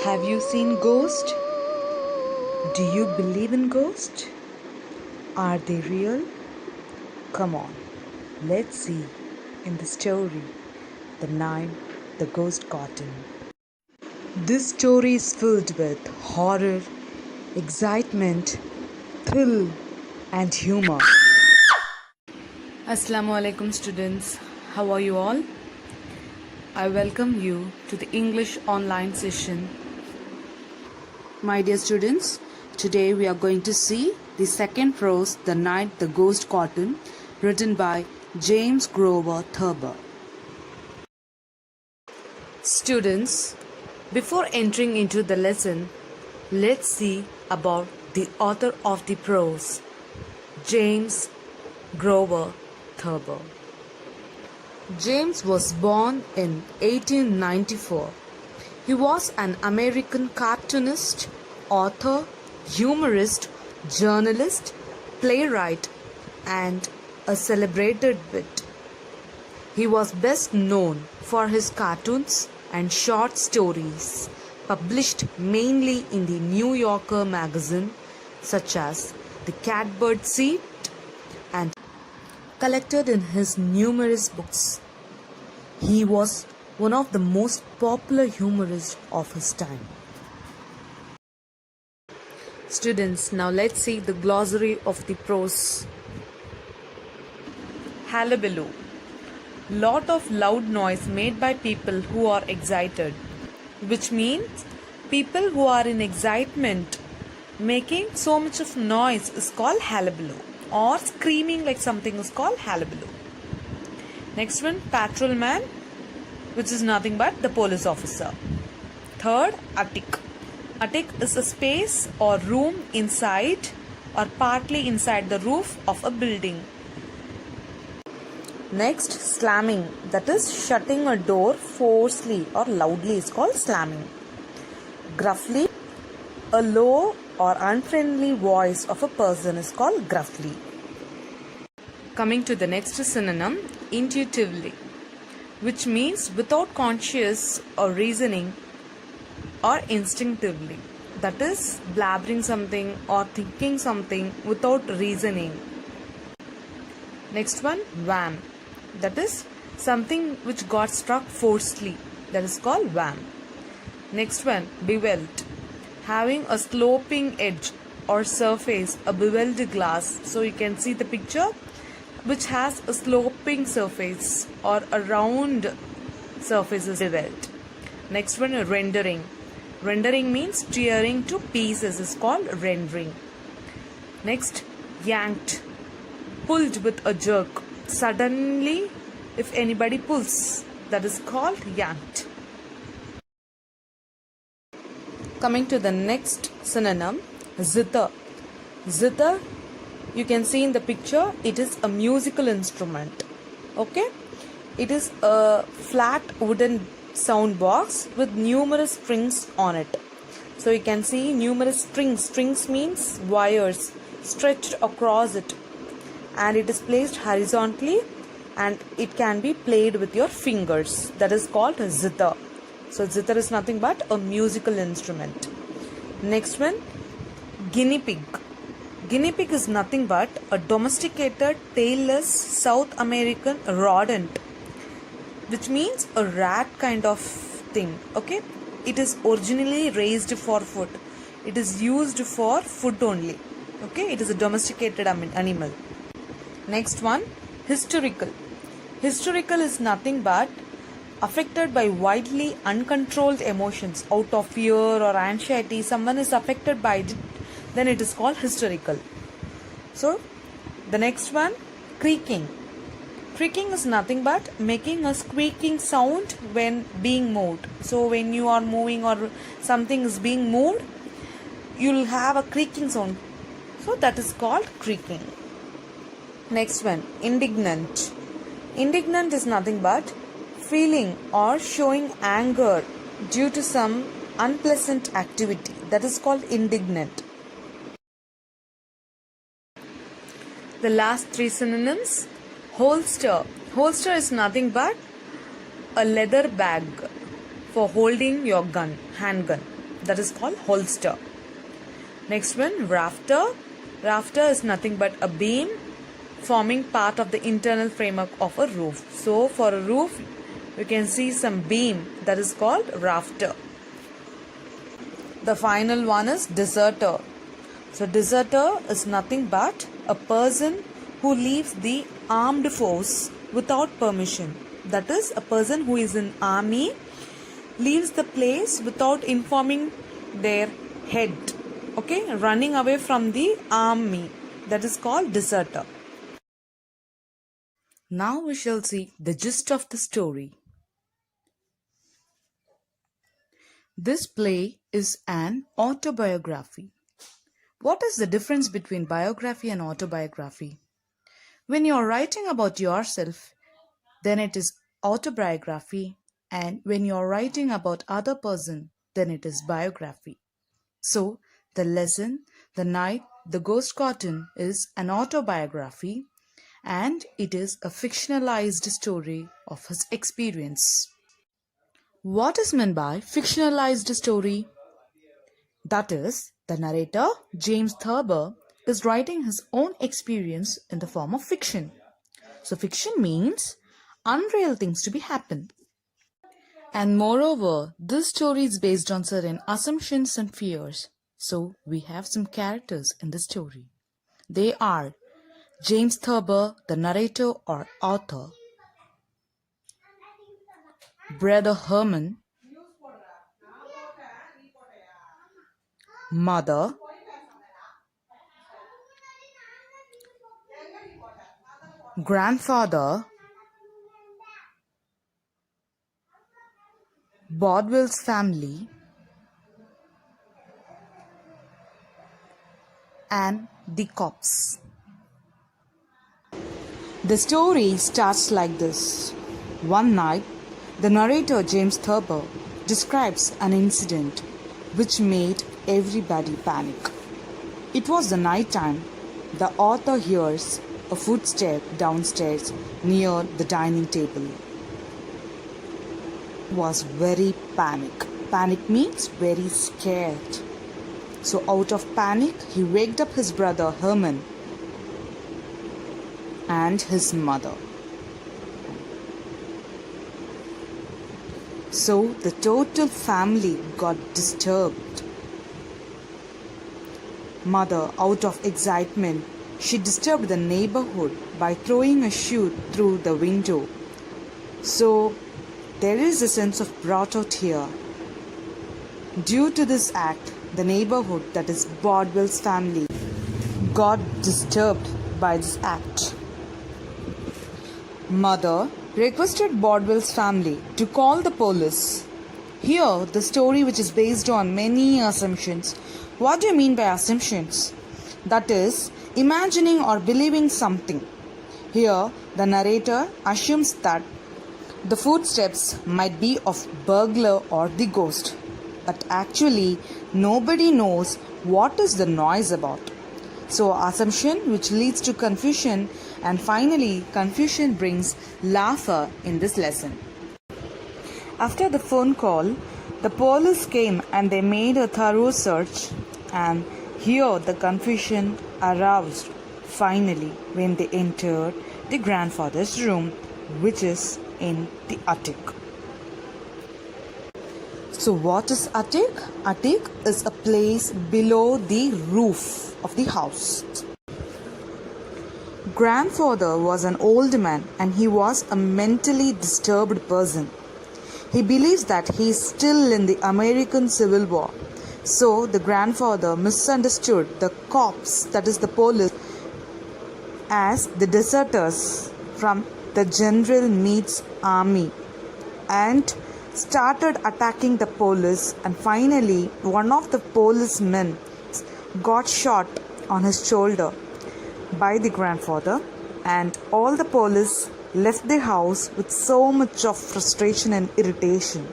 Have you seen ghosts? Do you believe in ghosts? Are they real? Come on, let's see in the story The Night the Ghost Got In. This story is filled with horror, excitement, thrill, and humor. Assalamu alaikum, students. How are you all? I welcome you to the English online session. My dear students, today we are going to see the second prose, The Night the Ghost Got In, written by James Grover Thurber. Students, before entering into the lesson, let's see about the author of the prose, James Grover Thurber. James was born in 1894. He was an American cartoonist, author, humorist, journalist, playwright, and a celebrated wit. He was best known for his cartoons and short stories, published mainly in the New Yorker magazine, such as The Catbird Seat, and collected in his numerous books. He was one of the most popular humorists of his time. Students, now let's see the glossary of the prose. Hullabaloo. Lot of loud noise made by people who are excited, which means people who are in excitement making so much of noise is called hullabaloo, or screaming like something is called hullabaloo. Next one, patrolman, which is nothing but the police officer. Third, attic. Attic is a space or room inside or partly inside the roof of a building. Next, slamming, that is shutting a door forcefully or loudly is called slamming. Gruffly, a low or unfriendly voice of a person is called gruffly. Coming to the next synonym, intuitively, which means without conscious or reasoning or instinctively, that is blabbering something or thinking something without reasoning. Next one, wham, that is something which got struck forcefully, that is called wham. Next one, beveled, having a sloping edge or surface, a beveled glass. So you can see the picture which has a sloping surface or a round surface is beveled. Next one, rendering. Rendering means tearing to pieces is called rendering. Next, yanked, pulled with a jerk. Suddenly, if anybody pulls, that is called yanked. Coming to the next synonym, zither. Zither, you can see in the picture, it is a musical instrument. Okay, it is a flat wooden sound box with numerous strings on it. So you can see numerous strings. Strings means wires stretched across it, and it is placed horizontally and it can be played with your fingers. That is called zither. So zither is nothing but a musical instrument. Next one, guinea pig. Guinea pig is nothing but a domesticated tailless South American rodent, which means a rat kind of thing. Okay, it is originally raised for food. It is used for food only. Okay, it is a domesticated animal. Next one, hysterical. Hysterical is nothing but affected by widely uncontrolled emotions out of fear or anxiety. Someone is affected by it, then it is called hysterical. So the next one, creaking. Creaking is nothing but making a squeaking sound when being moved. So when you are moving or something is being moved, you will have a creaking sound. So that is called creaking. Next one, indignant. Indignant is nothing but feeling or showing anger due to some unpleasant activity. That is called indignant. The last three synonyms, holster. Holster is nothing but a leather bag for holding your gun, handgun. that is called holster. Next one, rafter. Rafter is nothing but a beam forming part of the internal framework of a roof. So for a roof, you can see some beam, that is called rafter. The final one is deserter. So deserter is nothing but a person who leaves the armed force without permission. That is, a person who is in army leaves the place without informing their head. Okay, running away from the army. That is called deserter. Now we shall see the gist of the story. This play is an autobiography. What is the difference between biography and autobiography? When you are writing about yourself, then it is autobiography, and when you are writing about other person, then it is biography. So, the lesson, The Night the Ghost Got In, is an autobiography, and it is a fictionalized story of his experience. What is meant by fictionalized story? That is, the narrator, James Thurber, is writing his own experience in the form of fiction. So fiction means unreal things to be happen. And moreover, this story is based on certain assumptions and fears. So we have some characters in the story. They are James Thurber, the narrator or author, Brother Herman, mother, grandfather, Bodwell's family, and the cops. The story starts like this. One night, the narrator James Thurber describes an incident which made everybody panic. It was the night time. The author hears a footstep downstairs near the dining table. He was very panic. Panic means very scared. So out of panic, he waked up his brother Herman and his mother. So the total family got disturbed. Mother, out of excitement, she disturbed the neighborhood by throwing a shoe through the window. So there is a sense of brought out here. Due to this act, the neighborhood, that is Bodwell's family, got disturbed by this act. Mother requested Bodwell's family to call the police. Here, the story, which is based on many assumptions. What do you mean by assumptions? That is, imagining or believing something. Here, the narrator assumes that the footsteps might be of burglar or the ghost. But actually, nobody knows what is the noise about. So, assumption which leads to confusion, and finally, confusion brings laughter in this lesson. After the phone call, the police came and they made a thorough search, and here the confusion aroused finally when they entered the grandfather's room, which is in the attic. So what is attic? Attic is a place below the roof of the house. Grandfather was an old man and he was a mentally disturbed person. He believes that he is still in the American Civil War. So the grandfather misunderstood the cops, that is the police, as the deserters from the General Meade's army, and started attacking the police, and finally one of the policemen got shot on his shoulder by the grandfather, and all the police left the house with so much of frustration and irritation.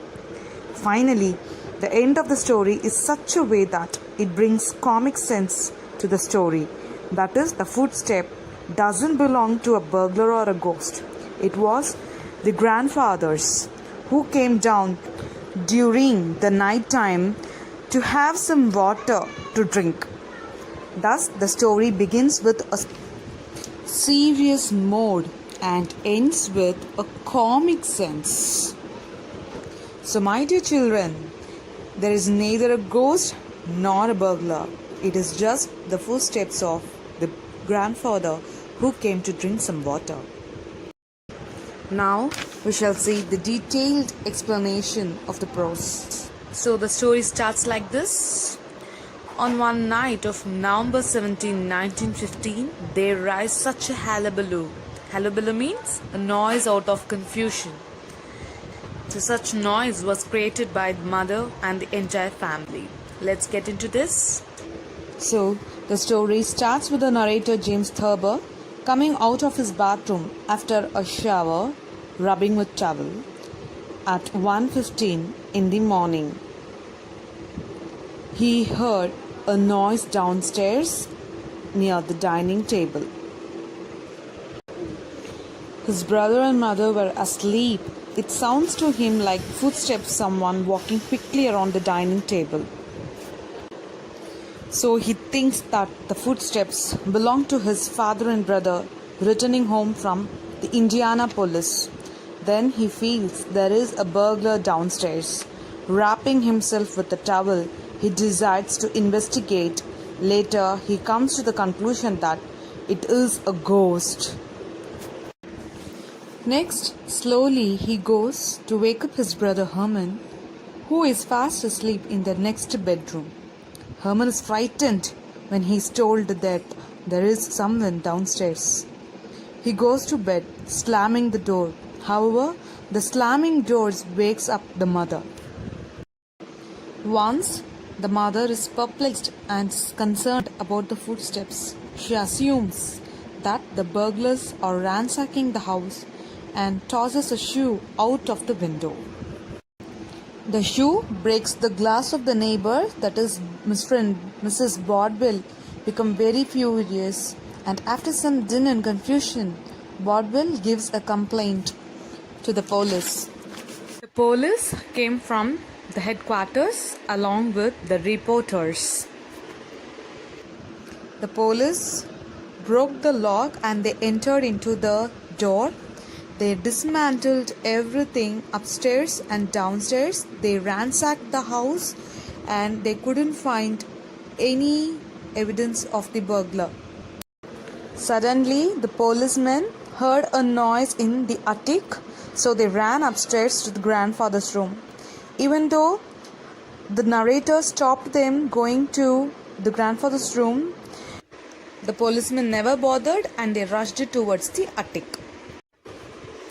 Finally, the end of the story is such a way that it brings comic sense to the story. That is, the footstep doesn't belong to a burglar or a ghost. It was the grandfathers who came down during the night time to have some water to drink. Thus, the story begins with a serious mode and ends with a comic sense. So, my dear children, there is neither a ghost nor a burglar. It is just the footsteps of the grandfather who came to drink some water. Now we shall see the detailed explanation of the prose. So the story starts like this. On one night of November 17, 1915, there rise such a hullabaloo. Hullabaloo means a noise out of confusion. So such noise was created by the mother and the entire family. Let's get into this. So the story starts with the narrator James Thurber coming out of his bathroom after a shower, rubbing with towel, at 1:15 in the morning. He heard a noise downstairs near the dining table. His brother and mother were asleep. It sounds to him like footsteps, someone walking quickly around the dining table. So he thinks that the footsteps belong to his father and brother returning home from the Indianapolis. Then he feels there is a burglar downstairs. Wrapping himself with a towel, he decides to investigate. Later, he comes to the conclusion that it is a ghost. Next, slowly he goes to wake up his brother Herman, who is fast asleep in the next bedroom. Herman is frightened when he is told that there is someone downstairs. He goes to bed, slamming the door. However, the slamming doors wakes up the mother. Once, the mother is perplexed and concerned about the footsteps. She assumes that the burglars are ransacking the house and tosses a shoe out of the window. The shoe breaks the glass of the neighbor, that is Mr. and Mrs. Bodwell, become very furious, and after some din and confusion, Bodwell gives a complaint to the police. The police came from the headquarters along with the reporters. The police broke the lock and they entered into the door. They dismantled everything upstairs and downstairs. They ransacked the house and they couldn't find any evidence of the burglar. Suddenly, the policemen heard a noise in the attic, so they ran upstairs to the grandfather's room. Even though the narrator stopped them going to the grandfather's room, the policemen never bothered and they rushed towards the attic.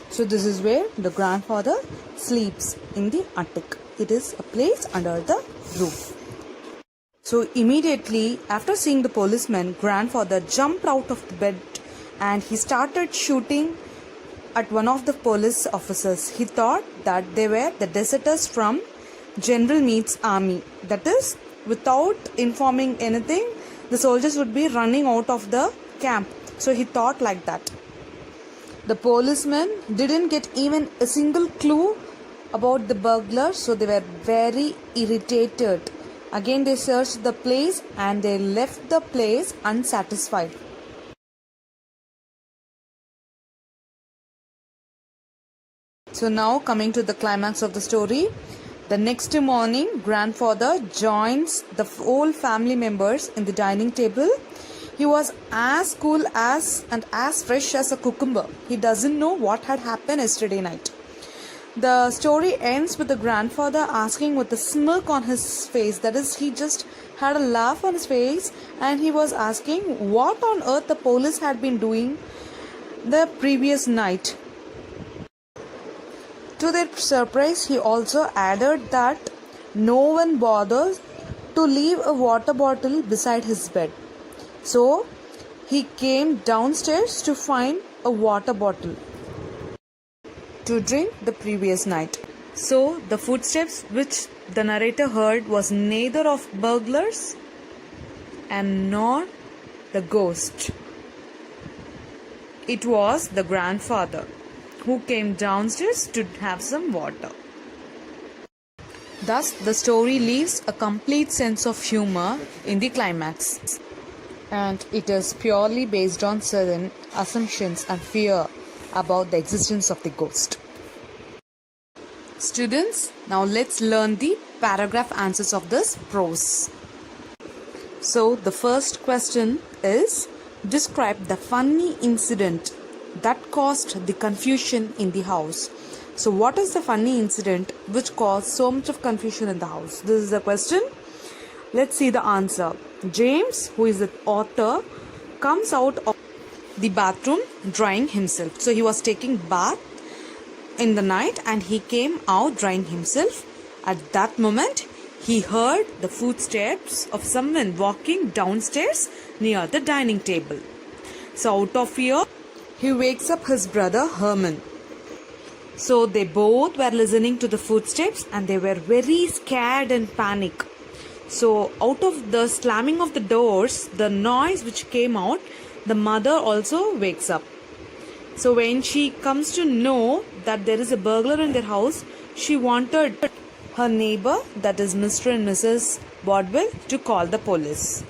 So this is where the grandfather sleeps, in the attic. It is a place under the roof. So immediately after seeing the policeman, grandfather jumped out of the bed and he started shooting at one of the police officers. He thought that they were the deserters from General Meade's army. That is, without informing anything, the soldiers would be running out of the camp. So he thought like that. The policemen didn't get even a single clue about the burglar, so they were very irritated. Again, they searched the place and they left the place unsatisfied. So now coming to the climax of the story. The next morning, grandfather joins the whole family members in the dining table. He was as cool and as fresh as a cucumber. He doesn't know what had happened yesterday night. The story ends with the grandfather asking with a smirk on his face. That is, he just had a laugh on his face and he was asking what on earth the police had been doing the previous night. To their surprise, he also added that no one bothers to leave a water bottle beside his bed. So, he came downstairs to find a water bottle to drink the previous night. So, the footsteps which the narrator heard was neither of burglars and nor the ghost. It was the grandfather who came downstairs to have some water. Thus, the story leaves a complete sense of humor in the climax. And it is purely based on certain assumptions and fear about the existence of the ghost. Students, now let's learn the paragraph answers of this prose. So, the first question is, describe the funny incident that caused the confusion in the house. So, what is the funny incident which caused so much of confusion in the house? This is the question. Let's see the answer. James, who is the author, comes out of the bathroom drying himself. So, he was taking bath in the night and he came out drying himself. At that moment, he heard the footsteps of someone walking downstairs near the dining table. So out of fear, he wakes up his brother Herman. So they both were listening to the footsteps and they were very scared and panic. So out of the slamming of the doors, the noise which came out, the mother also wakes up. So when she comes to know that there is a burglar in their house, she wanted her neighbor, that is Mr. and Mrs. Bodwell, to call the police.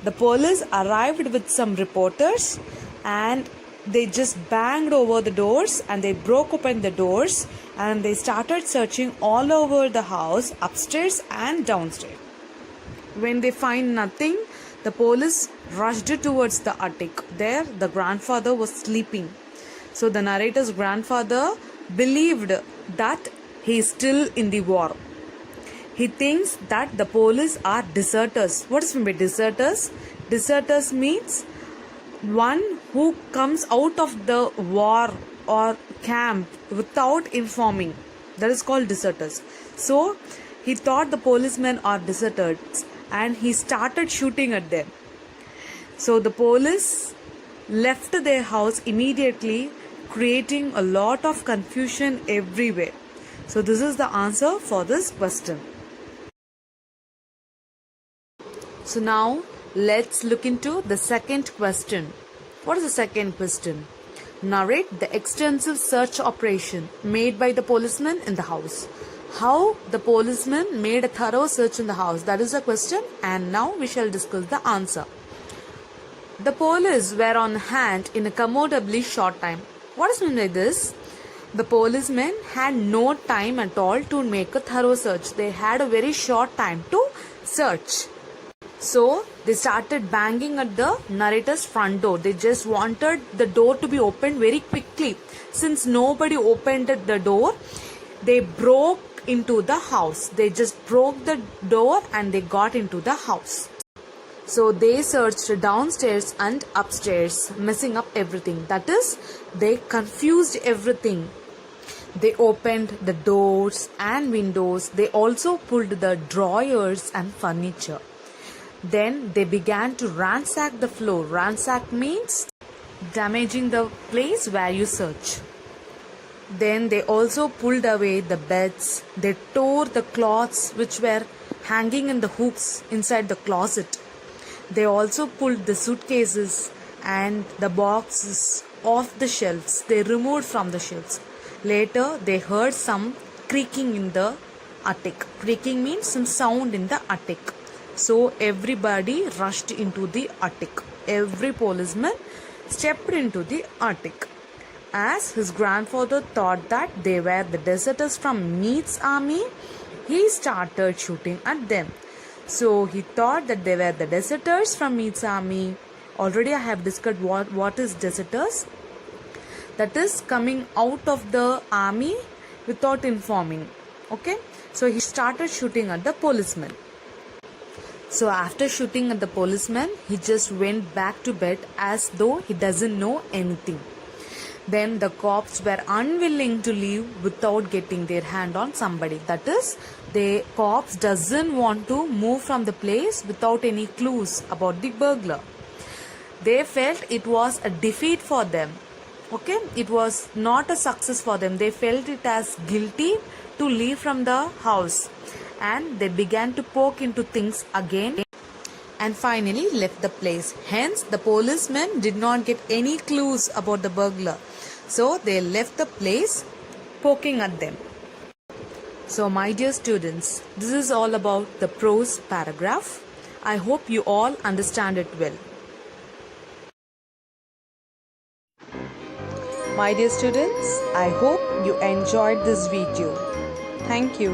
The police arrived with some reporters and they just banged over the doors and they broke open the doors and they started searching all over the house, upstairs and downstairs. When they find nothing, the police rushed towards the attic. There, the grandfather was sleeping. So the narrator's grandfather believed that he is still in the war. He thinks that the police are deserters. What is meant by deserters? Deserters means one who comes out of the war or camp without informing. That is called deserters. So he thought the policemen are deserters and he started shooting at them. So the police left their house immediately, creating a lot of confusion everywhere. So this is the answer for this question. So now let's look into the second question. What is the second question? Narrate the extensive search operation made by the policeman in the house. How the policeman made a thorough search in the house. That is the question, and now we shall discuss the answer. The police were on hand in a commendably short time. What is meant by this? The policemen had no time at all to make a thorough search. They had a very short time to search. So they started banging at the narrator's front door. They just wanted the door to be opened very quickly. Since nobody opened the door, they broke into the house. They just broke the door and they got into the house. So they searched downstairs and upstairs, messing up everything. That is, they confused everything. They opened the doors and windows. They also pulled the drawers and furniture. Then they began to ransack the floor. Ransack means damaging the place where you search. Then they also pulled away the beds. They tore the cloths which were hanging in the hooks inside the closet. They also pulled the suitcases and the boxes off the shelves. They removed from the shelves. Later, they heard some creaking in the attic. Creaking means some sound in the attic. So everybody rushed into the attic. Every policeman stepped into the attic. As his grandfather thought that they were the deserters from Meade's army, he started shooting at them. So he thought that they were the deserters from Meade's army. Already I have discussed what is deserters. That is coming out of the army without informing. Okay. So he started shooting at the policeman. So after shooting at the policeman, he just went back to bed as though he doesn't know anything. Then the cops were unwilling to leave without getting their hand on somebody. That is, the cops doesn't want to move from the place without any clues about the burglar. They felt it was a defeat for them. Okay, it was not a success for them. They felt it as guilty to leave from the house. And they began to poke into things again and finally left the place. Hence, the policemen did not get any clues about the burglar. So, they left the place poking at them. So my dear students, this is all about the prose paragraph. I hope you all understand it well. My dear students, I hope you enjoyed this video. Thank you.